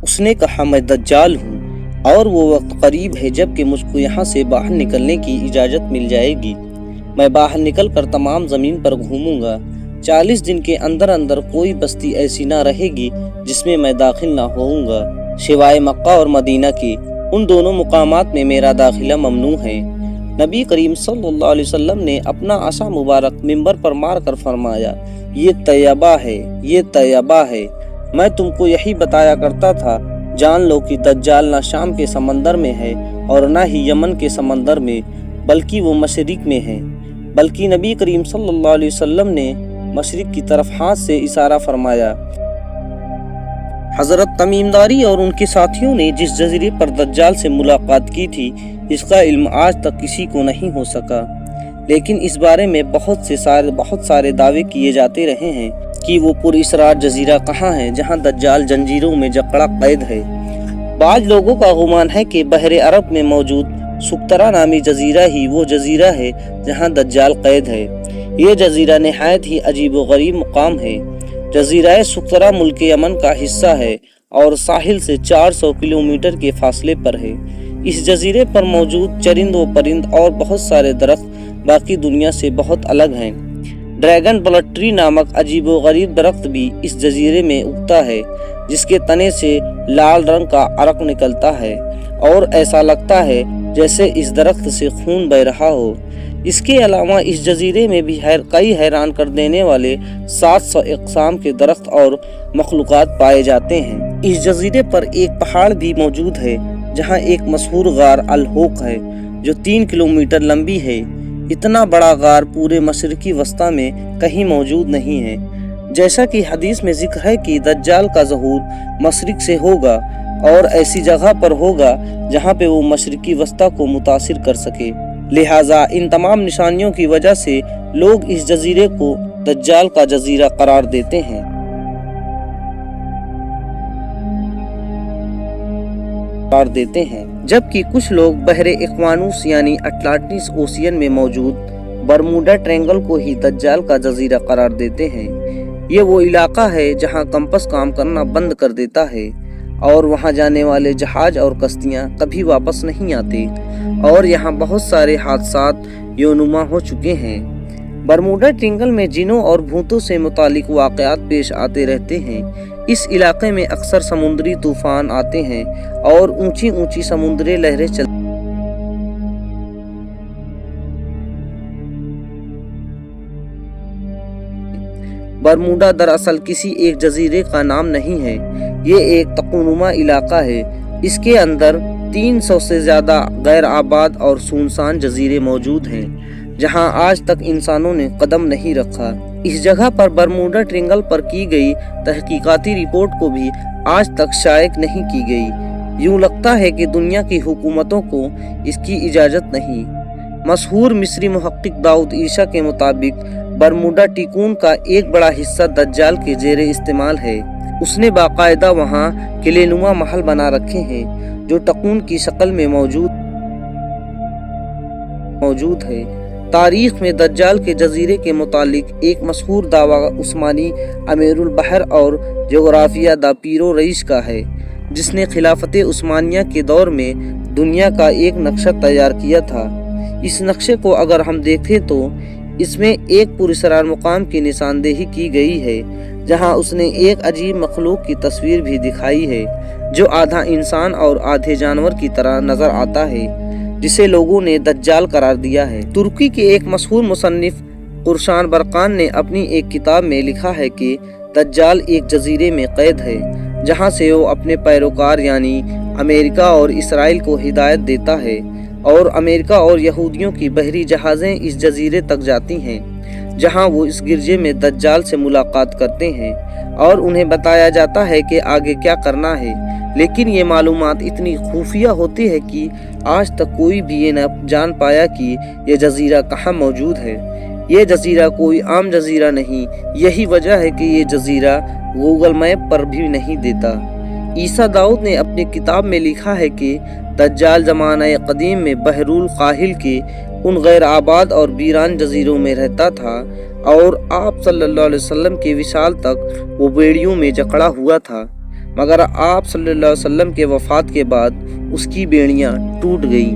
اس نے کہا میں دجال ہوں اور وہ وقت قریب ہے جب کہ مجھ کو یہاں سے باہر نکلنے کی اجازت مل جائے گی۔ میں باہر نکل کر تمام زمین پر گھوموں گا۔ 40 دن کے اندر اندر کوئی بستی ایسی نہ رہے گی جس میں میں داخل نہ ہوؤں گا سوائے مکہ اور مدینہ کے۔ ان دونوں مقامات میں میرا داخلہ ممنوع ہے۔ نبی کریم صلی اللہ علیہ وسلم نے اپنا عصا مبارک منبر پر مار کر فرمایا، یہ طیبہ ہے، یہ طیبہ ہے۔ میں تم کو یہی بتایا کرتا تھا، جان لو کہ دجال نہ شام کے سمندر میں ہے اور نہ ہی یمن کے سمندر میں، بلکہ وہ مشرق میں ہے۔ بلکہ نبی کریم صلی اللہ علیہ وسلم نے مشرق کی طرف ہاتھ سے اشارہ فرمایا۔ حضرت تمیم داری اور ان کے ساتھیوں نے جس جزیرے پر دجال سے ملاقات کی تھی، اس کا علم آج تک کسی کو نہیں ہو سکا، لیکن اس بارے میں بہت سارے دعوے کیے جاتے رہے ہیں کہ وہ پر اسرار جزیرہ کہاں ہے جہاں دجال جنجیروں میں جکڑا قید ہے۔ بعض لوگوں کا گمان ہے کہ بحر عرب میں موجود سقطرہ نامی جزیرہ ہی وہ جزیرہ ہے جہاں دجال قید ہے۔ یہ جزیرہ نہایت ہی عجیب و غریب مقام ہے۔ جزیرہ سقطرہ ملک یمن کا حصہ ہے اور ساحل سے 400 کلومیٹر کے فاصلے پر ہے۔ اس جزیرے پر موجود چرند و پرند اور بہت سارے درخت باقی دنیا سے بہت الگ ہیں۔ ڈریگن بلٹ ٹری نامک عجیب و غریب درخت بھی اس جزیرے میں اگتا ہے، جس کے تنے سے لال رنگ کا عرق نکلتا ہے اور ایسا لگتا ہے جیسے اس درخت سے خون بہہ رہا ہو۔ اس کے علاوہ اس جزیرے میں بھی کئی حیران کر دینے والے 700 اقسام کے درخت اور مخلوقات پائے جاتے ہیں۔ اس جزیرے پر ایک پہاڑ بھی موجود ہے جہاں ایک مشہور غار الحوق ہے جو 3 کلومیٹر لمبی ہے۔ اتنا بڑا غار پورے مشرقی وسطی میں کہیں موجود نہیں ہے۔ جیسا کہ حدیث میں ذکر ہے کہ دجال کا ظہور مشرق سے ہوگا اور ایسی جگہ پر ہوگا جہاں پہ وہ مشرقی وسطی کو متاثر کر سکے۔ لہٰذا ان تمام نشانیوں کی وجہ سے لوگ اس جزیرے کو دجال کا جزیرہ قرار دیتے ہیں۔ جبکہ کچھ لوگ بحر اقوانوس یعنی اٹلانٹس اوشین میں موجود برموڈا ٹرینگل کو ہی دجال کا جزیرہ قرار دیتے ہیں۔ یہ وہ علاقہ ہے جہاں کمپس کام کرنا بند کر دیتا ہے اور وہاں جانے والے جہاز اور کشتیاں کبھی واپس نہیں آتے، اور یہاں بہت سارے حادثات یونما ہو چکے ہیں۔ برموڈا ٹرینگل میں جنوں اور بھوتوں سے متعلق واقعات پیش آتے رہتے ہیں۔ اس علاقے میں اکثر سمندری طوفان آتے ہیں اور اونچی اونچی سمندری لہریں چلتی ہیں۔ برموڈا دراصل کسی ایک جزیرے کا نام نہیں ہے، یہ ایک تپونما علاقہ ہے۔ اس کے اندر 300 سے زیادہ غیر آباد اور سنسان جزیرے موجود ہیں جہاں آج تک انسانوں نے قدم نہیں رکھا۔ اس جگہ پر برموڈا ٹرینگل پر کی گئی تحقیقاتی رپورٹ کو بھی آج تک شائع نہیں کی گئی۔ یوں لگتا ہے کہ دنیا کی حکومتوں کو اس کی اجازت نہیں۔ مشہور مصری محقق داؤد عیسیٰ کے مطابق برموڈا ٹیکون کا ایک بڑا حصہ دجال کے زیر استعمال ہے۔ اس نے باقاعدہ وہاں قلعے نما محل بنا رکھے ہیں جو ٹکون کی شکل میں موجود ہے۔ تاریخ میں دجال کے جزیرے کے متعلق ایک مشہور دعویٰ عثمانی امیر البحر اور جغرافیہ دا پیرو رئیس کا ہے، جس نے خلافت عثمانیہ کے دور میں دنیا کا ایک نقشہ تیار کیا تھا۔ اس نقشے کو اگر ہم دیکھیں تو اس میں ایک پراسرار مقام کی نشاندہی کی گئی ہے جہاں اس نے ایک عجیب مخلوق کی تصویر بھی دکھائی ہے جو آدھا انسان اور آدھے جانور کی طرح نظر آتا ہے، جسے لوگوں نے دجال قرار دیا ہے۔ ترکی کے ایک مشہور مصنف قرشان برقان نے اپنی ایک کتاب میں لکھا ہے کہ دجال ایک جزیرے میں قید ہے جہاں سے وہ اپنے پیروکار یعنی امریکہ اور اسرائیل کو ہدایت دیتا ہے، اور امریکہ اور یہودیوں کی بحری جہازیں اس جزیرے تک جاتی ہیں جہاں وہ اس گرجے میں دجال سے ملاقات کرتے ہیں اور انہیں بتایا جاتا ہے کہ آگے کیا کرنا ہے۔ لیکن یہ معلومات اتنی خفیہ ہوتی ہے کہ آج تک کوئی بھی یہ نہ جان پایا کہ یہ جزیرہ کہاں موجود ہے۔ یہ جزیرہ کوئی عام جزیرہ نہیں، یہی وجہ ہے کہ یہ جزیرہ گوگل میپ پر بھی نہیں دیتا۔ عیسیٰ داؤد نے اپنی کتاب میں لکھا ہے کہ دجال زمانہ قدیم میں بحر الکاہل کے ان غیر آباد اور ویران جزیروں میں رہتا تھا، اور آپ صلی اللہ علیہ وسلم کے وصال تک وہ بیڑیوں میں جکڑا ہوا تھا۔ مگر آپ صلی اللہ علیہ وسلم کے وفات کے بعد اس کی بیڑیاں ٹوٹ گئی۔